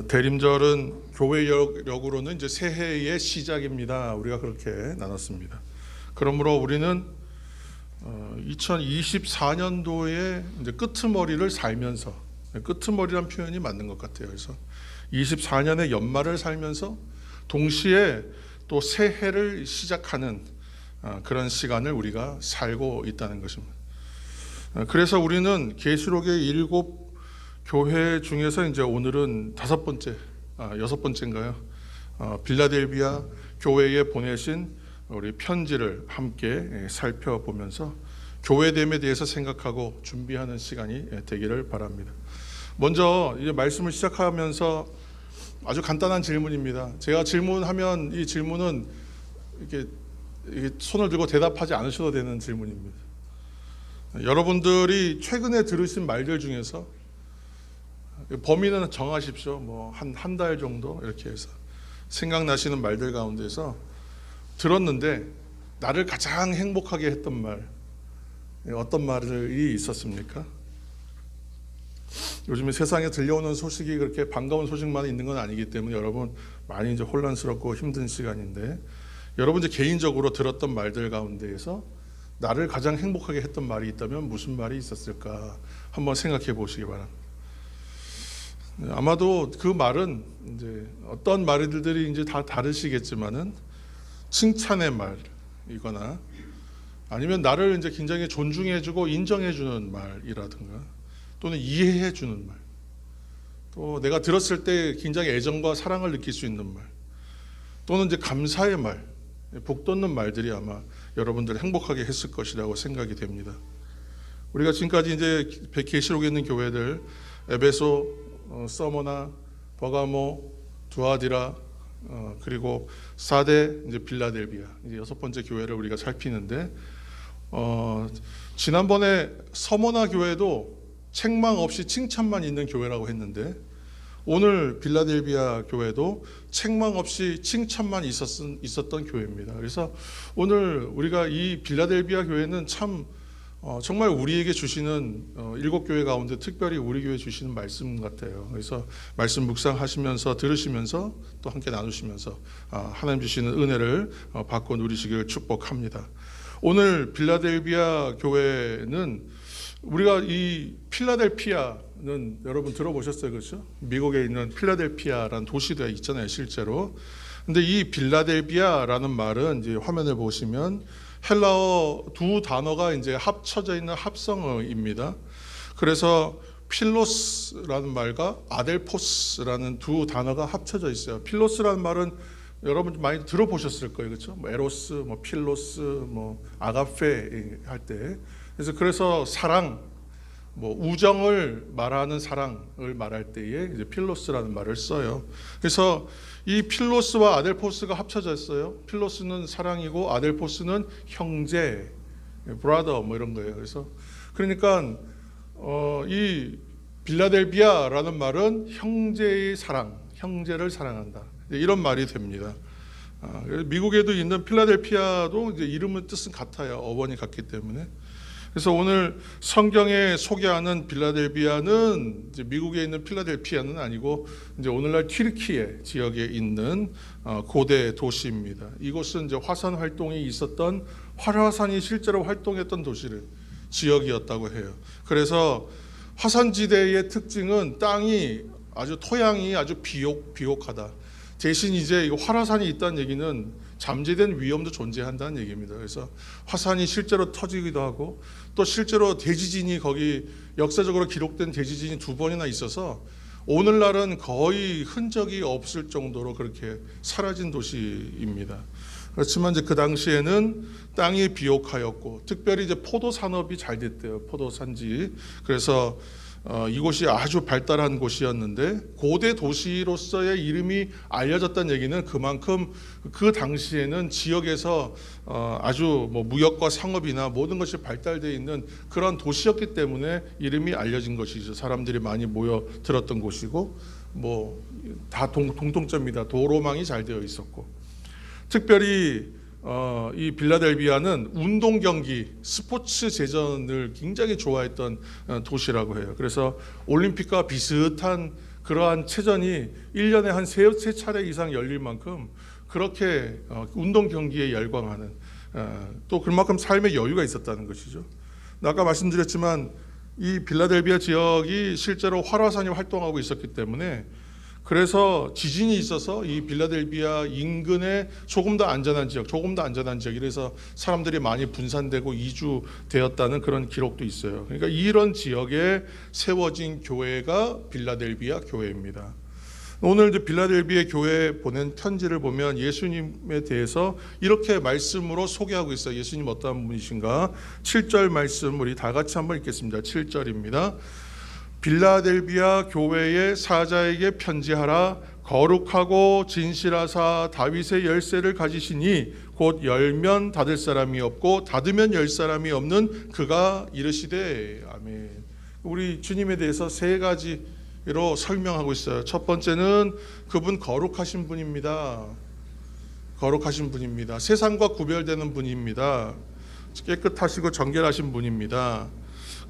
대림절은 교회력으로는 이제 새해의 시작입니다. 우리가 그렇게 나눴습니다. 그러므로 우리는 2024년도의 이제 끄트머리를 살면서, 끄트머리란 표현이 맞는 것 같아요. 그래서 24년의 연말을 살면서 동시에 또 새해를 시작하는 그런 시간을 우리가 살고 있다는 것입니다. 그래서 우리는 계시록의 7 교회 중에서 이제 오늘은 여섯 번째인가요? 빌라델비아 교회에 보내신 우리 편지를 함께 살펴보면서 교회됨에 대해서 생각하고 준비하는 시간이 되기를 바랍니다. 먼저 이제 말씀을 시작하면서 아주 간단한 질문입니다. 제가 질문하면 이 질문은 이렇게 손을 들고 대답하지 않으셔도 되는 질문입니다. 여러분들이 최근에 들으신 말들 중에서 범위는 정하십시오. 뭐 한 달 정도 이렇게 해서 생각나시는 말들 가운데서 들었는데 나를 가장 행복하게 했던 말, 어떤 말이 있었습니까? 요즘에 세상에 들려오는 소식이 그렇게 반가운 소식만 있는 건 아니기 때문에 여러분 많이 이제 혼란스럽고 힘든 시간인데, 여러분 이제 개인적으로 들었던 말들 가운데에서 나를 가장 행복하게 했던 말이 있다면 무슨 말이 있었을까 한번 생각해 보시기 바랍니다. 아마도 그 말은 이제 어떤 말들이 이제 다 다르시겠지만은 칭찬의 말이거나 아니면 나를 이제 굉장히 존중해주고 인정해주는 말이라든가 또는 이해해주는 말, 또 내가 들었을 때 굉장히 애정과 사랑을 느낄 수 있는 말, 또는 이제 감사의 말, 복돋는 말들이 아마 여러분들 행복하게 했을 것이라고 생각이 됩니다. 우리가 지금까지 이제 계시록에 있는 교회들, 에베소, 서머나, 버가모, 두아디라, 그리고 사데, 이제 빌라델비아, 이제 6번째 교회를 우리가 살피는데, 지난번에 서머나 교회도 책망 없이 칭찬만 있는 교회라고 했는데, 오늘 빌라델비아 교회도 책망 없이 칭찬만 있었던 교회입니다. 그래서 오늘 우리가 이 빌라델비아 교회는 참 정말 우리에게 주시는 7 교회 가운데 특별히 우리 교회 주시는 말씀 같아요. 그래서 말씀 묵상하시면서 들으시면서 또 함께 나누시면서 하나님 주시는 은혜를 받고 누리시기를 축복합니다. 오늘 빌라델비아 교회는 우리가 이 필라델피아는 여러분 들어보셨어요, 그렇죠? 미국에 있는 필라델피아라는 도시도 있잖아요, 실제로. 근데 이 빌라델비아라는 말은 이제 화면을 보시면 헬라어 두 단어가 이제 합쳐져 있는 합성어입니다. 그래서 필로스라는 말과 아델포스라는 두 단어가 합쳐져 있어요. 필로스라는 말은 여러분 많이 들어보셨을 거예요, 그렇죠? 뭐 에로스, 뭐 필로스, 뭐 아가페 할 때. 그래서 사랑, 뭐 우정을 말하는 사랑을 말할 때에 이제 필로스라는 말을 써요. 그래서 이 필로스와 아델포스가 합쳐져 있어요. 필로스는 사랑이고 아델포스는 형제, 브라더 뭐 이런 거예요. 그래서 그러니까 이 빌라델비아라는 말은 형제의 사랑, 형제를 사랑한다, 이런 말이 됩니다. 미국에도 있는 필라델피아도 이제 이름의 뜻은 같아요. 어원이 같기 때문에. 그래서 오늘 성경에 소개하는 빌라델비아는 이제 미국에 있는 필라델피아는 아니고 이제 오늘날 튀르키예 지역에 있는 고대 도시입니다. 이곳은 이제 화산 활동이 있었던, 활화산이 실제로 활동했던 지역이었다고 해요. 그래서 화산지대의 특징은 땅이 토양이 아주 비옥하다. 대신 이제 활화산이 있다는 얘기는 잠재된 위험도 존재한다는 얘기입니다. 그래서 화산이 실제로 터지기도 하고 또 실제로 대지진이 거기 역사적으로 기록된 대지진이 2번이나 있어서 오늘날은 거의 흔적이 없을 정도로 그렇게 사라진 도시입니다. 그렇지만 이제 그 당시에는 땅이 비옥하였고 특별히 이제 포도 산업이 잘 됐대요. 포도 산지. 그래서 이곳이 아주 발달한 곳이었는데 고대 도시로서의 이름이 알려졌다는 얘기는 그만큼 그 당시에는 지역에서 아주 뭐 무역과 상업이나 모든 것이 발달되어 있는 그런 도시였기 때문에 이름이 알려진 것이죠. 사람들이 많이 모여 들었던 곳이고 뭐 다 공통점이다. 도로망이 잘 되어 있었고 특별히 이 빌라델비아는 운동 경기, 스포츠 제전을 굉장히 좋아했던 도시라고 해요. 그래서 올림픽과 비슷한 그러한 체전이 1년에 한 세 차례 이상 열릴 만큼 그렇게 운동 경기에 열광하는, 또 그만큼 삶의 여유가 있었다는 것이죠. 아까 말씀드렸지만 이 빌라델비아 지역이 실제로 활화산이 활동하고 있었기 때문에, 그래서 지진이 있어서 이 빌라델비아 인근에 조금 더 안전한 지역, 이래서 사람들이 많이 분산되고 이주되었다는 그런 기록도 있어요. 그러니까 이런 지역에 세워진 교회가 빌라델비아 교회입니다. 오늘 이제 빌라델비아 교회에 보낸 편지를 보면 예수님에 대해서 이렇게 말씀으로 소개하고 있어요. 예수님 어떠한 분이신가? 7절 말씀 우리 다 같이 한번 읽겠습니다. 7절입니다. 빌라델비아 교회의 사자에게 편지하라. 거룩하고 진실하사 다윗의 열쇠를 가지시니 곧 열면 닫을 사람이 없고 닫으면 열 사람이 없는 그가 이르시되. 아멘. 우리 주님에 대해서 세 가지로 설명하고 있어요. 첫 번째는 그분 거룩하신 분입니다. 거룩하신 분입니다. 세상과 구별되는 분입니다. 깨끗하시고 정결하신 분입니다.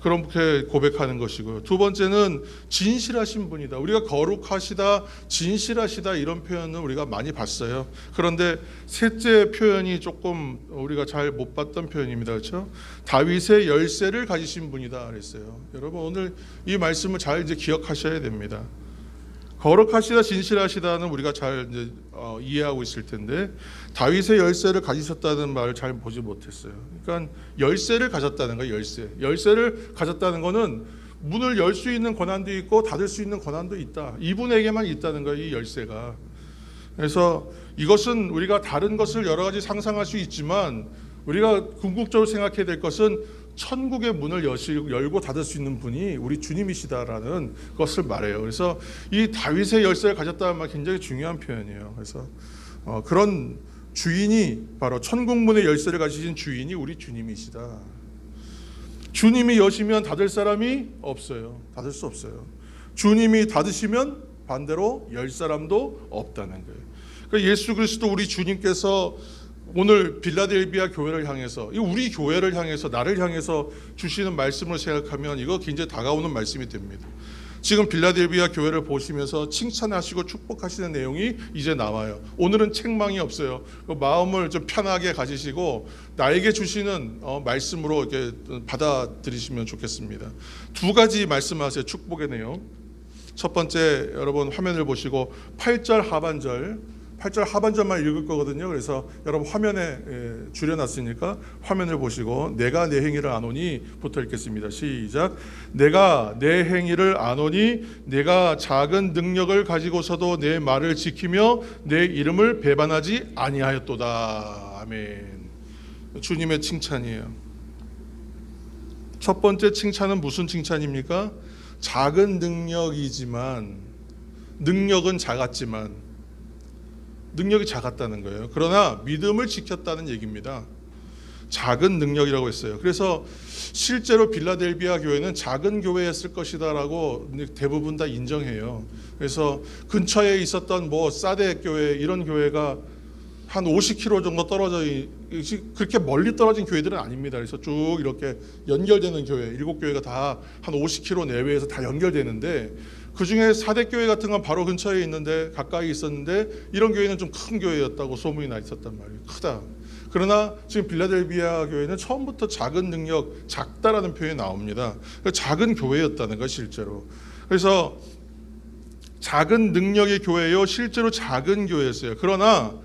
그렇게 고백하는 것이고요. 두 번째는 진실하신 분이다. 우리가 거룩하시다, 진실하시다 이런 표현은 우리가 많이 봤어요. 그런데 셋째 표현이 조금 우리가 잘 못 봤던 표현입니다. 그렇죠? 다윗의 열쇠를 가지신 분이다 그랬어요. 여러분 오늘 이 말씀을 잘 이제 기억하셔야 됩니다. 거룩하시다, 진실하시다는 우리가 잘 이제 이해하고 있을 텐데, 다윗의 열쇠를 가지셨다는 말을 잘 보지 못했어요. 그러니까 열쇠를 가졌다는 거예요. 열쇠를 가졌다는 거는 문을 열 수 있는 권한도 있고 닫을 수 있는 권한도 있다. 이분에게만 있다는 거예요. 이 열쇠가. 그래서 이것은 우리가 다른 것을 여러 가지 상상할 수 있지만, 우리가 궁극적으로 생각해야 될 것은 천국의 문을 열고 닫을 수 있는 분이 우리 주님이시다라는 것을 말해요. 그래서 이 다윗의 열쇠를 가졌다는 말 굉장히 중요한 표현이에요. 그래서 그런 주인이 바로 천국 문의 열쇠를 가지신 주인이 우리 주님이시다. 주님이 여시면 닫을 사람이 없어요. 닫을 수 없어요. 주님이 닫으시면 반대로 열 사람도 없다는 거예요. 그러니까 예수 그리스도 우리 주님께서 오늘 빌라델비아 교회를 향해서, 우리 교회를 향해서, 나를 향해서 주시는 말씀을 생각하면 이거 굉장히 다가오는 말씀이 됩니다. 지금 빌라델비아 교회를 보시면서 칭찬하시고 축복하시는 내용이 이제 나와요. 오늘은 책망이 없어요. 마음을 좀 편하게 가지시고 나에게 주시는 말씀으로 이렇게 받아들이시면 좋겠습니다. 두 가지 말씀하세요. 축복의 내용. 첫 번째, 여러분 화면을 보시고 8절 하반절만 읽을 거거든요. 그래서 여러분 화면에 줄여놨으니까 화면을 보시고 내가 내 행위를 아노니 부터 읽겠습니다. 시작. 내가 내 행위를 아노니 내가 작은 능력을 가지고서도 내 말을 지키며 내 이름을 배반하지 아니하였도다. 아멘. 주님의 칭찬이에요. 첫 번째 칭찬은 무슨 칭찬입니까? 작은 능력이지만, 능력은 작았지만 능력이 작았다는 거예요. 그러나 믿음을 지켰다는 얘기입니다. 작은 능력이라고 했어요. 그래서 실제로 빌라델비아 교회는 작은 교회였을 것이다라고 대부분 다 인정해요. 그래서 근처에 있었던 사데 교회 이런 교회가 한 50km 정도 떨어져, 그렇게 멀리 떨어진 교회들은 아닙니다. 그래서 쭉 이렇게 연결되는 교회, 7교회가 다 한 50km 내외에서 다 연결되는데, 그 중에 사대교회 같은 건 바로 근처에 있는데, 가까이 있었는데, 이런 교회는 좀 큰 교회였다고 소문이 나 있었단 말이에요. 크다. 그러나 지금 빌라델비아 교회는 처음부터 작은 능력, 작다라는 표현이 나옵니다. 작은 교회였다는 거 실제로. 그래서 작은 능력의 교회요, 실제로 작은 교회였어요. 그러나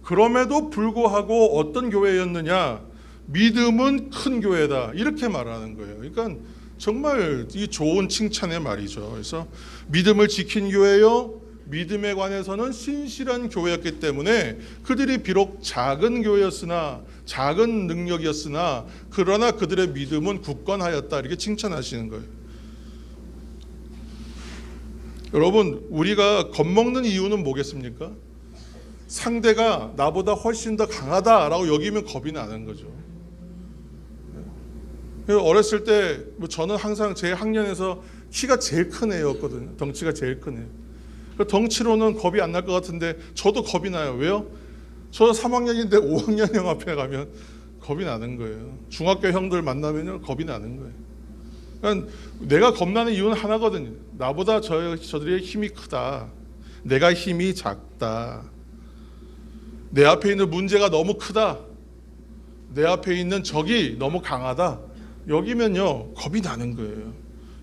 그럼에도 불구하고 어떤 교회였느냐? 믿음은 큰 교회다. 이렇게 말하는 거예요. 그러니까 정말 이 좋은 칭찬의 말이죠. 그래서 믿음을 지킨 교회요, 믿음에 관해서는 신실한 교회였기 때문에 그들이 비록 작은 교회였으나, 작은 능력이었으나 그러나 그들의 믿음은 굳건하였다. 이렇게 칭찬하시는 거예요. 여러분, 우리가 겁먹는 이유는 뭐겠습니까? 상대가 나보다 훨씬 더 강하다라고 여기면 겁이 나는 거죠. 어렸을 때 저는 항상 제 학년에서 키가 제일 큰 애였거든요. 덩치가 제일 큰 애. 덩치로는 겁이 안 날 것 같은데 저도 겁이 나요. 왜요? 저 3학년인데 5학년 형 앞에 가면 겁이 나는 거예요. 중학교 형들 만나면 겁이 나는 거예요. 그러니까 내가 겁나는 이유는 하나거든요. 나보다 저들의 힘이 크다. 내가 힘이 작다. 내 앞에 있는 문제가 너무 크다. 내 앞에 있는 적이 너무 강하다. 여기면요, 겁이 나는 거예요.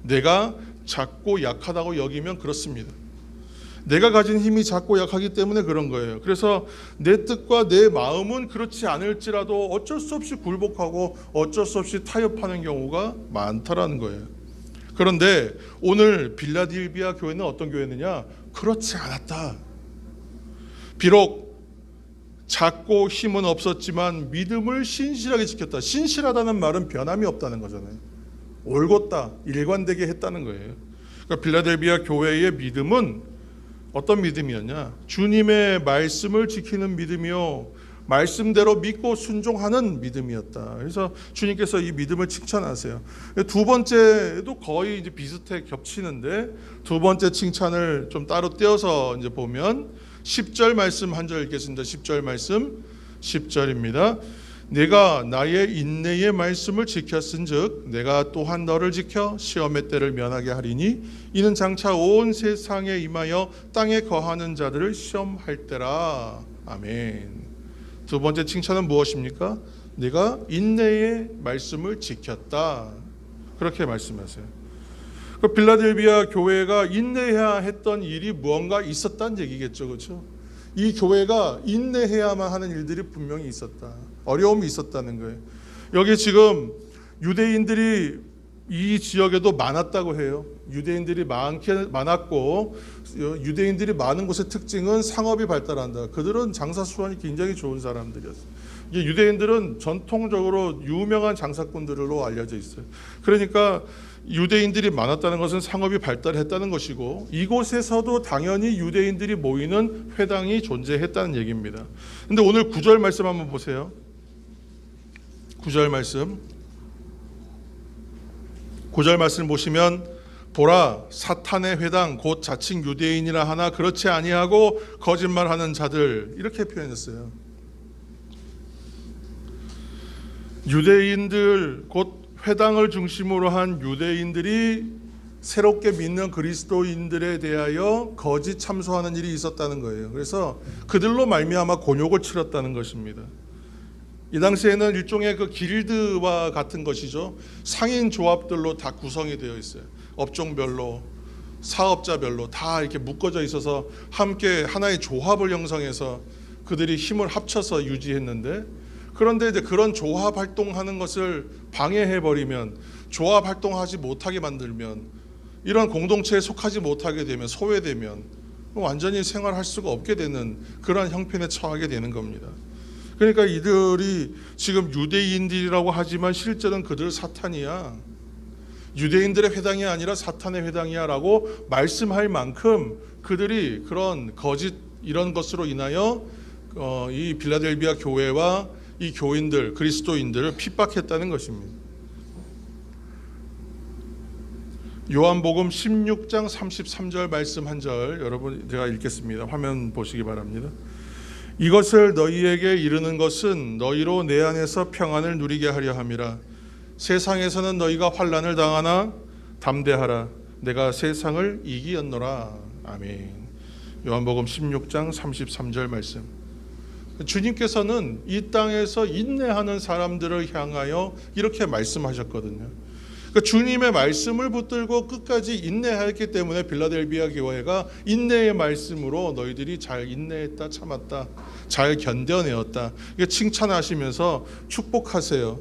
내가 작고 약하다고 여기면 그렇습니다. 내가 가진 힘이 작고 약하기 때문에 그런 거예요. 그래서 내 뜻과 내 마음은 그렇지 않을지라도 어쩔 수 없이 굴복하고 어쩔 수 없이 타협하는 경우가 많다라는 거예요. 그런데 오늘 빌라델비아 교회는 어떤 교회느냐? 그렇지 않았다. 비록 작고 힘은 없었지만 믿음을 신실하게 지켰다. 신실하다는 말은 변함이 없다는 거잖아요. 올곧다, 일관되게 했다는 거예요. 그러니까 빌라델비아 교회의 믿음은 어떤 믿음이었냐? 주님의 말씀을 지키는 믿음이요, 말씀대로 믿고 순종하는 믿음이었다. 그래서 주님께서 이 믿음을 칭찬하세요. 두 번째도 거의 이제 비슷해 겹치는데, 두 번째 칭찬을 좀 따로 떼어서 이제 보면 10절 말씀 한 절 읽겠습니다. 10절 말씀, 10절입니다. 내가 나의 인내의 말씀을 지켰은즉 내가 또한 너를 지켜 시험의 때를 면하게 하리니 이는 장차 온 세상에 임하여 땅에 거하는 자들을 시험할 때라. 아멘. 두 번째 칭찬은 무엇입니까? 내가 인내의 말씀을 지켰다. 그렇게 말씀하세요. 그 빌라델비아 교회가 인내해야 했던 일이 무언가 있었다는 얘기겠죠, 그렇죠? 이 교회가 인내해야만 하는 일들이 분명히 있었다. 어려움이 있었다는 거예요. 여기 지금 유대인들이 이 지역에도 많았다고 해요. 유대인들이 많았고, 유대인들이 많은 곳의 특징은 상업이 발달한다. 그들은 장사 수완이 굉장히 좋은 사람들이었어요. 유대인들은 전통적으로 유명한 장사꾼들로 알려져 있어요. 그러니까 유대인들이 많았다는 것은 상업이 발달했다는 것이고, 이곳에서도 당연히 유대인들이 모이는 회당이 존재했다는 얘기입니다. 근데 오늘 9절 말씀 한번 보세요. 9절 말씀. 9절 말씀 보시면, 보라, 사탄의 회당 곧 자칭 유대인이라 하나 그렇지 아니하고 거짓말하는 자들, 이렇게 표현했어요. 유대인들, 곧 회당을 중심으로 한 유대인들이 새롭게 믿는 그리스도인들에 대하여 거짓 참소하는 일이 있었다는 거예요. 그래서 그들로 말미암아 곤욕을 치렀다는 것입니다. 이 당시에는 일종의 그 길드와 같은 것이죠. 상인 조합들로 다 구성이 되어 있어요. 업종별로, 사업자별로 다 이렇게 묶어져 있어서 함께 하나의 조합을 형성해서 그들이 힘을 합쳐서 유지했는데, 그런데 이제 그런 조합 활동하는 것을 방해해 버리면, 조합 활동하지 못하게 만들면, 이런 공동체에 속하지 못하게 되면, 소외되면 완전히 생활할 수가 없게 되는 그런 형편에 처하게 되는 겁니다. 그러니까 이들이 지금 유대인들이라고 하지만 실제는 그들 사탄이야, 유대인들의 회당이 아니라 사탄의 회당이야 라고 말씀할 만큼 그들이 그런 거짓 이런 것으로 인하여 이 빌라델비아 교회와 이 교인들, 그리스도인들을 핍박했다는 것입니다. 요한복음 16장 33절 말씀 한 절, 여러분 제가 읽겠습니다. 화면 보시기 바랍니다. 이것을 너희에게 이르는 것은 너희로 내 안에서 평안을 누리게 하려 함이라. 세상에서는 너희가 환난을 당하나 담대하라. 내가 세상을 이기었노라. 아멘. 요한복음 16장 33절 말씀. 주님께서는 이 땅에서 인내하는 사람들을 향하여 이렇게 말씀하셨거든요. 그러니까 주님의 말씀을 붙들고 끝까지 인내하였기 때문에 빌라델비아 교회가 인내의 말씀으로 너희들이 잘 인내했다, 참았다, 잘 견뎌내었다, 칭찬하시면서 축복하세요.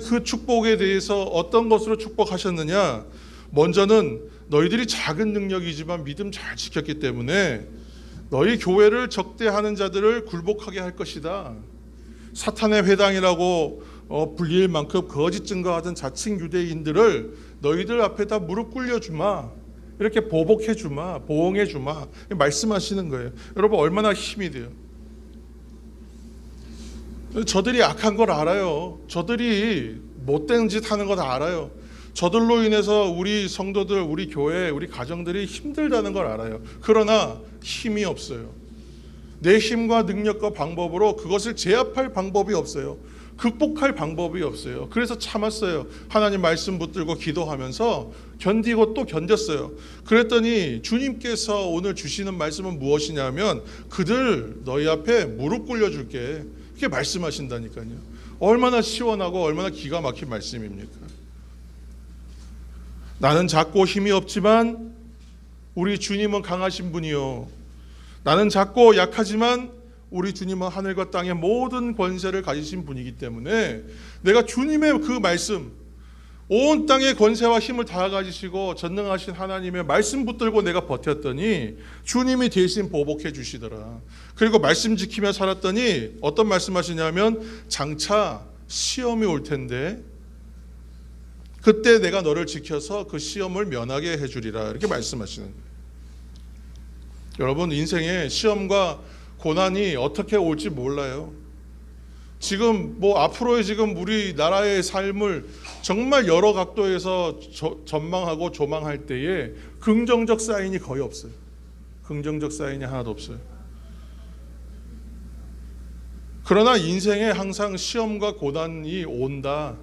그 축복에 대해서 어떤 것으로 축복하셨느냐? 먼저는 너희들이 작은 능력이지만 믿음 잘 지켰기 때문에 너희 교회를 적대하는 자들을 굴복하게 할 것이다. 사탄의 회당이라고 불릴 만큼 거짓 증거하던 자칭 유대인들을 너희들 앞에 다 무릎 꿇려주마, 이렇게 보복해주마, 보응해주마 말씀하시는 거예요. 여러분 얼마나 힘이 돼요. 저들이 악한 걸 알아요. 저들이 못된 짓 하는 거 다 알아요. 저들로 인해서 우리 성도들, 우리 교회, 우리 가정들이 힘들다는 걸 알아요. 그러나 힘이 없어요. 내 힘과 능력과 방법으로 그것을 제압할 방법이 없어요. 극복할 방법이 없어요. 그래서 참았어요. 하나님 말씀 붙들고 기도하면서 견디고 또 견뎠어요. 그랬더니 주님께서 오늘 주시는 말씀은 무엇이냐면 그들 너희 앞에 무릎 꿇려줄게. 이렇게 말씀하신다니까요. 얼마나 시원하고 얼마나 기가 막힌 말씀입니까? 나는 작고 힘이 없지만 우리 주님은 강하신 분이요. 나는 작고 약하지만 우리 주님은 하늘과 땅의 모든 권세를 가지신 분이기 때문에 내가 주님의 그 말씀, 온 땅의 권세와 힘을 다 가지시고 전능하신 하나님의 말씀 붙들고 내가 버텼더니 주님이 대신 보복해 주시더라. 그리고 말씀 지키며 살았더니 어떤 말씀하시냐면 장차 시험이 올 텐데 그때 내가 너를 지켜서 그 시험을 면하게 해주리라. 이렇게 말씀하시는 거예요. 여러분, 인생에 시험과 고난이 어떻게 올지 몰라요. 지금 앞으로의 지금 우리나라의 삶을 정말 여러 각도에서 전망하고 조망할 때에 긍정적 사인이 거의 없어요. 긍정적 사인이 하나도 없어요. 그러나 인생에 항상 시험과 고난이 온다.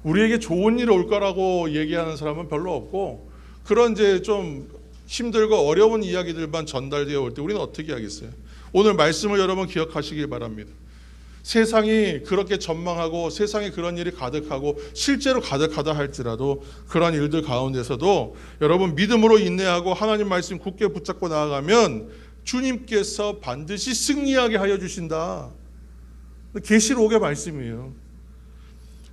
우리에게 좋은 일이 올 거라고 얘기하는 사람은 별로 없고, 그런 이제 좀 힘들고 어려운 이야기들만 전달되어 올 때 우리는 어떻게 하겠어요? 오늘 말씀을 여러분 기억하시길 바랍니다. 세상이 그렇게 전망하고 세상에 그런 일이 가득하고 실제로 가득하다 할지라도 그런 일들 가운데서도 여러분 믿음으로 인내하고 하나님 말씀 굳게 붙잡고 나아가면 주님께서 반드시 승리하게 하여 주신다. 계시록의 말씀이에요.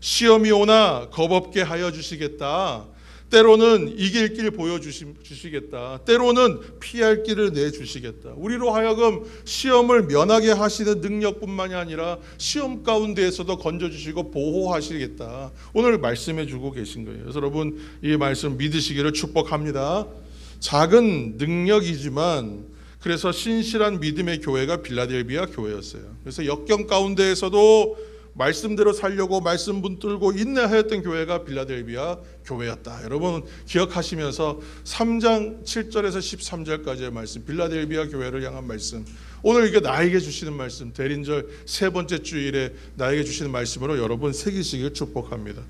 시험이 오나 겁없게 하여 주시겠다. 때로는 이길 길 보여주시겠다. 때로는 피할 길을 내주시겠다. 우리로 하여금 시험을 면하게 하시는 능력뿐만이 아니라 시험 가운데에서도 건져주시고 보호하시겠다. 오늘 말씀해 주고 계신 거예요. 그래서 여러분 이 말씀 믿으시기를 축복합니다. 작은 능력이지만 그래서 신실한 믿음의 교회가 빌라델비아 교회였어요. 그래서 역경 가운데에서도 말씀대로 살려고 말씀 붙들고 인내하였던 교회가 빌라델비아 교회였다. 여러분 기억하시면서 3장 7절에서 13절까지의 말씀, 빌라델비아 교회를 향한 말씀, 오늘 이게 나에게 주시는 말씀, 대린절 세 번째 주일에 나에게 주시는 말씀으로 여러분 새기시길 축복합니다.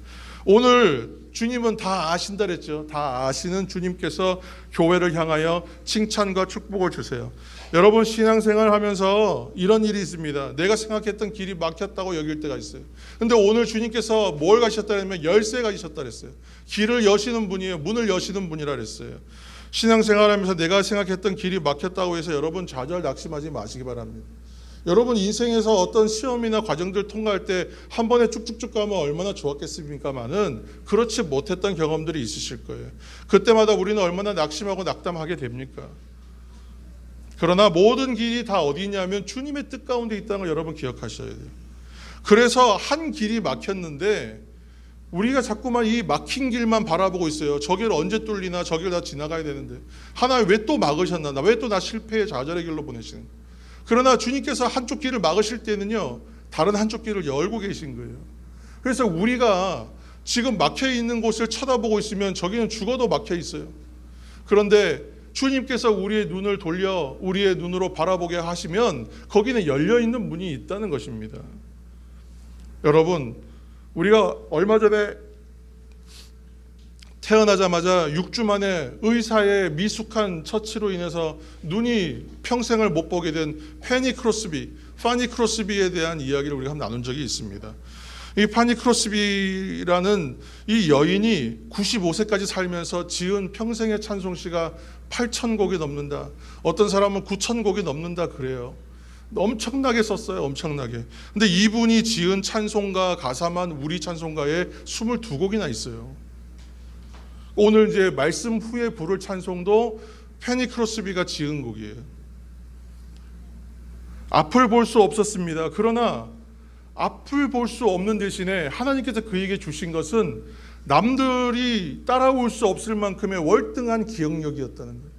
오늘 주님은 다 아신다 그랬죠. 다 아시는 주님께서 교회를 향하여 칭찬과 축복을 주세요. 여러분 신앙생활 하면서 이런 일이 있습니다. 내가 생각했던 길이 막혔다고 여길 때가 있어요. 근데 오늘 주님께서 뭘 가셨다면 열쇠 가지셨다 그랬어요. 길을 여시는 분이에요. 문을 여시는 분이라 그랬어요. 신앙생활 하면서 내가 생각했던 길이 막혔다고 해서 여러분 좌절 낙심하지 마시기 바랍니다. 여러분 인생에서 어떤 시험이나 과정들 통과할 때 한 번에 쭉쭉쭉 가면 얼마나 좋았겠습니까마는 그렇지 못했던 경험들이 있으실 거예요. 그때마다 우리는 얼마나 낙심하고 낙담하게 됩니까? 그러나 모든 길이 다 어디 있냐면 주님의 뜻 가운데 있다는 걸 여러분 기억하셔야 돼요. 그래서 한 길이 막혔는데 우리가 자꾸만 이 막힌 길만 바라보고 있어요. 저 길 언제 뚫리나, 저 길 다 지나가야 되는데 하나님 왜 또 막으셨나, 왜 또 나 실패의 좌절의 길로 보내시는 거예요. 그러나 주님께서 한쪽 길을 막으실 때는요 다른 한쪽 길을 열고 계신 거예요. 그래서 우리가 지금 막혀 있는 곳을 쳐다보고 있으면 저기는 죽어도 막혀 있어요. 그런데 주님께서 우리의 눈을 돌려 우리의 눈으로 바라보게 하시면 거기는 열려 있는 문이 있다는 것입니다. 여러분 우리가 얼마 전에 태어나자마자 6주 만에 의사의 미숙한 처치로 인해서 눈이 평생을 못 보게 된 파니 크로스비에 대한 이야기를 우리가 한번 나눈 적이 있습니다. 이 파니 크로스비라는 이 여인이 95세까지 살면서 지은 평생의 찬송시가 8,000곡이 넘는다. 어떤 사람은 9,000곡이 넘는다 그래요. 엄청나게 썼어요. 엄청나게. 근데 이분이 지은 찬송가 가사만 우리 찬송가에 22곡이나 있어요. 오늘 이제 말씀 후에 부를 찬송도 페니 크로스비가 지은 곡이에요. 앞을 볼 수 없었습니다. 그러나 앞을 볼 수 없는 대신에 하나님께서 그에게 주신 것은 남들이 따라올 수 없을 만큼의 월등한 기억력이었다는 거예요.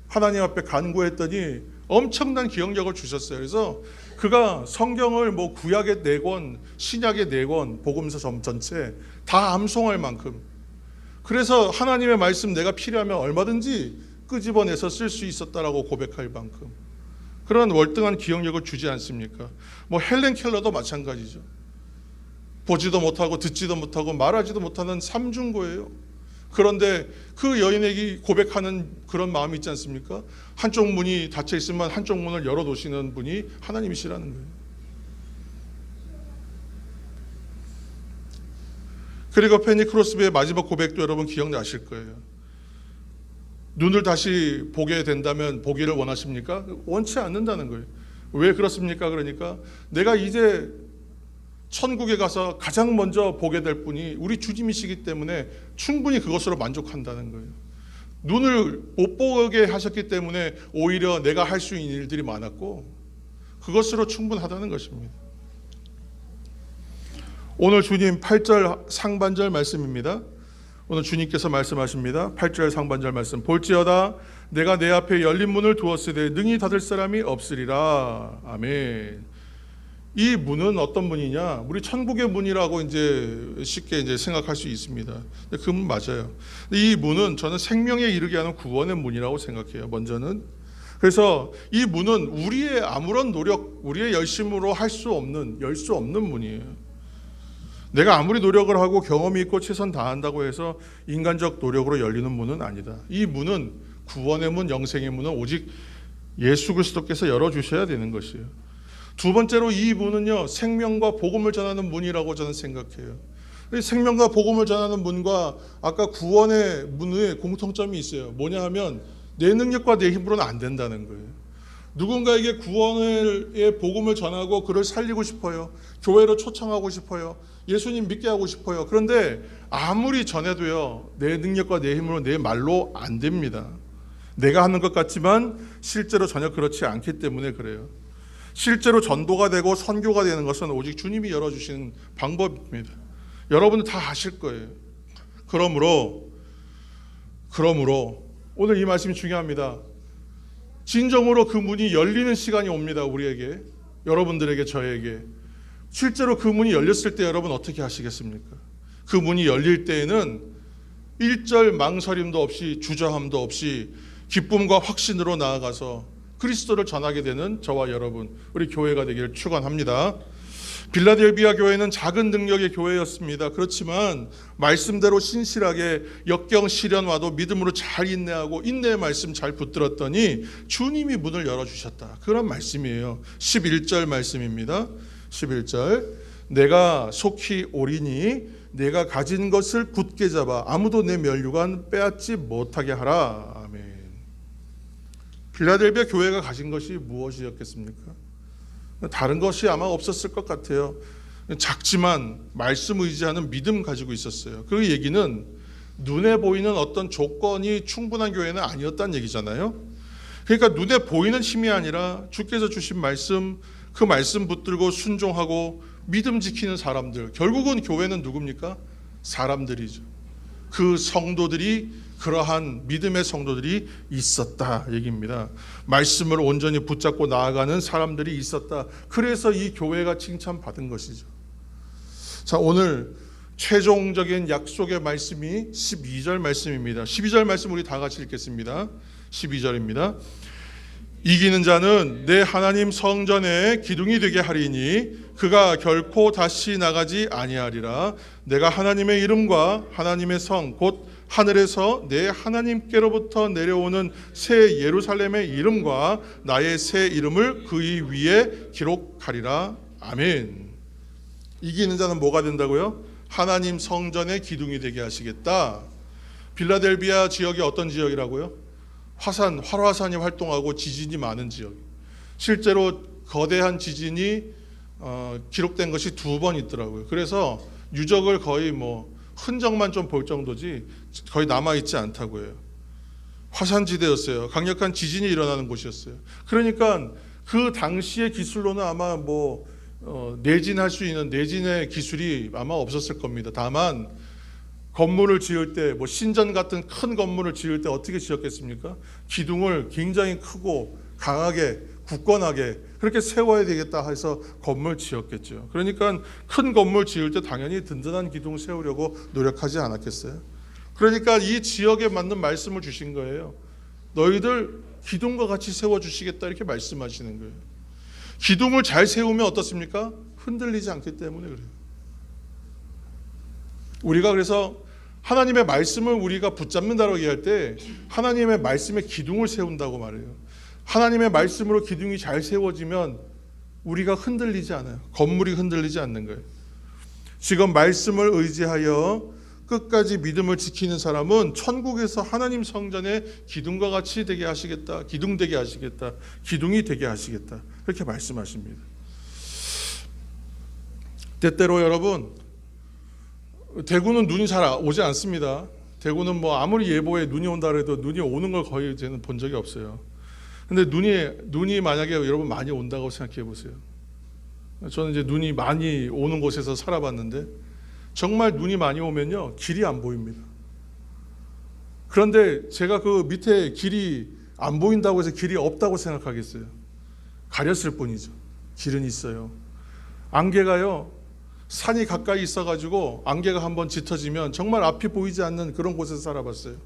하나님 앞에 간구했더니 엄청난 기억력을 주셨어요. 그래서 그가 성경을 구약의 4권, 신약의 4권, 복음서 전체 다 암송할 만큼, 그래서 하나님의 말씀 내가 필요하면 얼마든지 끄집어내서 쓸 수 있었다라고 고백할 만큼 그런 월등한 기억력을 주지 않습니까? 헬렌 켈러도 마찬가지죠. 보지도 못하고 듣지도 못하고 말하지도 못하는 삼중고예요. 그런데 그 여인에게 고백하는 그런 마음이 있지 않습니까? 한쪽 문이 닫혀 있으면 한쪽 문을 열어놓으시는 분이 하나님이시라는 거예요. 그리고 페니 크로스비의 마지막 고백도 여러분 기억나실 거예요. 눈을 다시 보게 된다면 보기를 원하십니까? 원치 않는다는 거예요. 왜 그렇습니까? 그러니까 내가 이제 천국에 가서 가장 먼저 보게 될 분이 우리 주님이시기 때문에 충분히 그것으로 만족한다는 거예요. 눈을 못 보게 하셨기 때문에 오히려 내가 할 수 있는 일들이 많았고 그것으로 충분하다는 것입니다. 오늘 주님 8절 상반절 말씀입니다. 오늘 주님께서 말씀하십니다. 8절 상반절 말씀. 볼지어다 내가 내 앞에 열린 문을 두었으되 능히 닫을 사람이 없으리라. 아멘. 이 문은 어떤 문이냐? 우리 천국의 문이라고 이제 쉽게 이제 생각할 수 있습니다. 그 문 맞아요. 이 문은 저는 생명에 이르게 하는 구원의 문이라고 생각해요. 먼저는. 그래서 이 문은 우리의 아무런 노력, 우리의 열심으로 할 수 없는, 열 수 없는 문이에요. 내가 아무리 노력을 하고 경험이 있고 최선 다한다고 해서 인간적 노력으로 열리는 문은 아니다. 이 문은 구원의 문, 영생의 문은 오직 예수 그리스도께서 열어주셔야 되는 것이에요. 두 번째로 이 문은요, 생명과 복음을 전하는 문이라고 저는 생각해요. 생명과 복음을 전하는 문과 아까 구원의 문의 공통점이 있어요. 뭐냐 하면 내 능력과 내 힘으로는 안 된다는 거예요. 누군가에게 구원의 복음을 전하고 그를 살리고 싶어요. 교회로 초청하고 싶어요. 예수님 믿게 하고 싶어요. 그런데 아무리 전해도요, 내 능력과 내 힘으로 내 말로 안 됩니다. 내가 하는 것 같지만 실제로 전혀 그렇지 않기 때문에 그래요. 실제로 전도가 되고 선교가 되는 것은 오직 주님이 열어주시는 방법입니다. 여러분들 다 아실 거예요. 그러므로 오늘 이 말씀이 중요합니다. 진정으로 그 문이 열리는 시간이 옵니다. 우리에게, 여러분들에게, 저에게. 실제로 그 문이 열렸을 때 여러분 어떻게 하시겠습니까? 그 문이 열릴 때에는 일절 망설임도 없이 주저함도 없이 기쁨과 확신으로 나아가서 그리스도를 전하게 되는 저와 여러분, 우리 교회가 되기를 축원합니다. 빌라델비아 교회는 작은 능력의 교회였습니다. 그렇지만 말씀대로 신실하게 역경 시련 와도 믿음으로 잘 인내하고 인내의 말씀 잘 붙들었더니 주님이 문을 열어주셨다. 그런 말씀이에요. 11절 말씀입니다. 11절 내가 속히 오리니 내가 가진 것을 굳게 잡아 아무도 내 면류관 빼앗지 못하게 하라. 아멘. 빌라델비아 교회가 가진 것이 무엇이었겠습니까? 다른 것이 아마 없었을 것 같아요. 작지만 말씀 의지하는 믿음 가지고 있었어요. 그 얘기는 눈에 보이는 어떤 조건이 충분한 교회는 아니었다는 얘기잖아요. 그러니까 눈에 보이는 힘이 아니라 주께서 주신 말씀, 그 말씀 붙들고 순종하고 믿음 지키는 사람들. 결국은 교회는 누굽니까? 사람들이죠. 그 성도들이, 그러한 믿음의 성도들이 있었다 얘기입니다. 말씀을 온전히 붙잡고 나아가는 사람들이 있었다. 그래서 이 교회가 칭찬받은 것이죠. 자, 오늘 최종적인 약속의 말씀이 12절 말씀입니다. 12절 말씀 우리 다 같이 읽겠습니다. 12절입니다. 이기는 자는 내 하나님 성전에 기둥이 되게 하리니 그가 결코 다시 나가지 아니하리라. 내가 하나님의 이름과 하나님의 성 곧 하늘에서 내 하나님께로부터 내려오는 새 예루살렘의 이름과 나의 새 이름을 그의 위에 기록하리라. 아멘. 이기는 자는 뭐가 된다고요? 하나님 성전의 기둥이 되게 하시겠다. 빌라델비아 지역이 어떤 지역이라고요? 활화산이 활동하고 지진이 많은 지역. 실제로 거대한 지진이 기록된 것이 2번 있더라고요. 그래서 유적을 거의 흔적만 좀 볼 정도지 거의 남아있지 않다고 해요. 화산지대였어요. 강력한 지진이 일어나는 곳이었어요. 그러니까 그 당시의 기술로는 아마 내진할 수 있는 내진의 기술이 아마 없었을 겁니다. 다만 건물을 지을 때 신전 같은 큰 건물을 지을 때 어떻게 지었겠습니까? 기둥을 굉장히 크고 강하게 굳건하게 그렇게 세워야 되겠다 해서 건물 지었겠죠. 그러니까 큰 건물 지을 때 당연히 든든한 기둥 세우려고 노력하지 않았겠어요? 그러니까 이 지역에 맞는 말씀을 주신 거예요. 너희들 기둥과 같이 세워주시겠다 이렇게 말씀하시는 거예요. 기둥을 잘 세우면 어떻습니까? 흔들리지 않기 때문에 그래요. 우리가 그래서 하나님의 말씀을 우리가 붙잡는다고 얘기할 때 하나님의 말씀에 기둥을 세운다고 말해요. 하나님의 말씀으로 기둥이 잘 세워지면 우리가 흔들리지 않아요. 건물이 흔들리지 않는 거예요. 지금 말씀을 의지하여 끝까지 믿음을 지키는 사람은 천국에서 하나님 성전의 기둥과 같이 되게 하시겠다. 기둥 되게 하시겠다. 기둥이 되게 하시겠다. 그렇게 말씀하십니다. 때때로 여러분, 대구는 눈이 잘 오지 않습니다. 대구는 뭐 아무리 예보에 눈이 온다 해도 눈이 오는 걸 거의 저는 본 적이 없어요. 근데 눈이 만약에 여러분 많이 온다고 생각해 보세요. 저는 이제 눈이 많이 오는 곳에서 살아봤는데 정말 눈이 많이 오면요, 길이 안 보입니다. 그런데 제가 그 밑에 길이 안 보인다고 해서 길이 없다고 생각하겠어요? 가렸을 뿐이죠. 길은 있어요. 안개가요, 산이 가까이 있어가지고 안개가 한번 짙어지면 정말 앞이 보이지 않는 그런 곳에서 살아봤어요.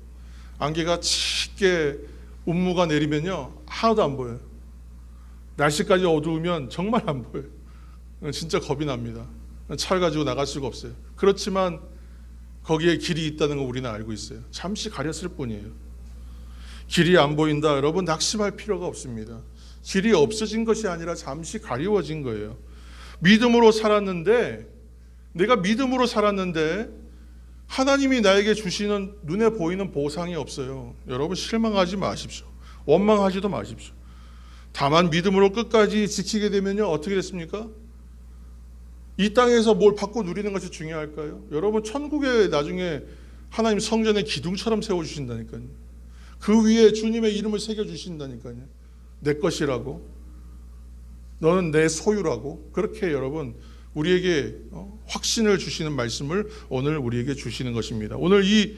안개가 짙게 운무가 내리면요, 하나도 안 보여요. 날씨까지 어두우면 정말 안 보여요. 진짜 겁이 납니다. 차를 가지고 나갈 수가 없어요. 그렇지만 거기에 길이 있다는 거 우리는 알고 있어요. 잠시 가렸을 뿐이에요. 길이 안 보인다, 여러분 낙심할 필요가 없습니다. 길이 없어진 것이 아니라 잠시 가리워진 거예요. 믿음으로 살았는데, 내가 믿음으로 살았는데 하나님이 나에게 주시는 눈에 보이는 보상이 없어요. 여러분 실망하지 마십시오. 원망하지도 마십시오. 다만 믿음으로 끝까지 지키게 되면요, 어떻게 됐습니까? 이 땅에서 뭘 받고 누리는 것이 중요할까요? 여러분 천국에 나중에 하나님 성전의 기둥처럼 세워주신다니까요. 그 위에 주님의 이름을 새겨주신다니까요. 내 것이라고, 너는 내 소유라고, 그렇게 여러분 우리에게 확신을 주시는 말씀을 오늘 우리에게 주시는 것입니다. 오늘 이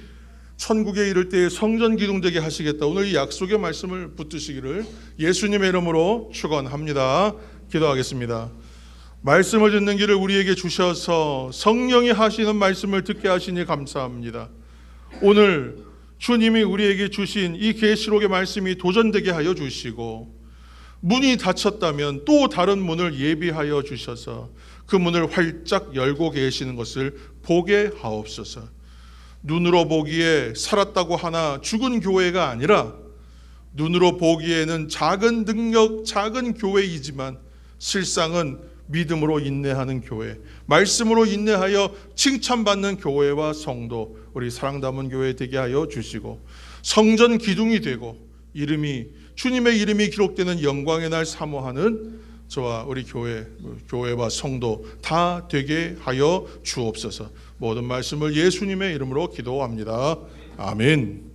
천국에 이를 때에 성전 기둥 되게 하시겠다, 오늘 이 약속의 말씀을 붙드시기를 예수님의 이름으로 축원합니다. 기도하겠습니다. 말씀을 듣는 길을 우리에게 주셔서 성령이 하시는 말씀을 듣게 하시니 감사합니다. 오늘 주님이 우리에게 주신 이 계시록의 말씀이 도전되게 하여 주시고, 문이 닫혔다면 또 다른 문을 예비하여 주셔서 그 문을 활짝 열고 계시는 것을 보게 하옵소서. 눈으로 보기에 살았다고 하나 죽은 교회가 아니라 눈으로 보기에는 작은 능력, 작은 교회이지만 실상은 믿음으로 인내하는 교회, 말씀으로 인내하여 칭찬받는 교회와 성도, 우리 사랑담은 교회 되게 하여 주시고, 성전 기둥이 되고 주님의 이름이 기록되는 영광의 날 사모하는 저와 우리 교회와 성도 다 되게 하여 주옵소서. 모든 말씀을 예수님의 이름으로 기도합니다. 아멘.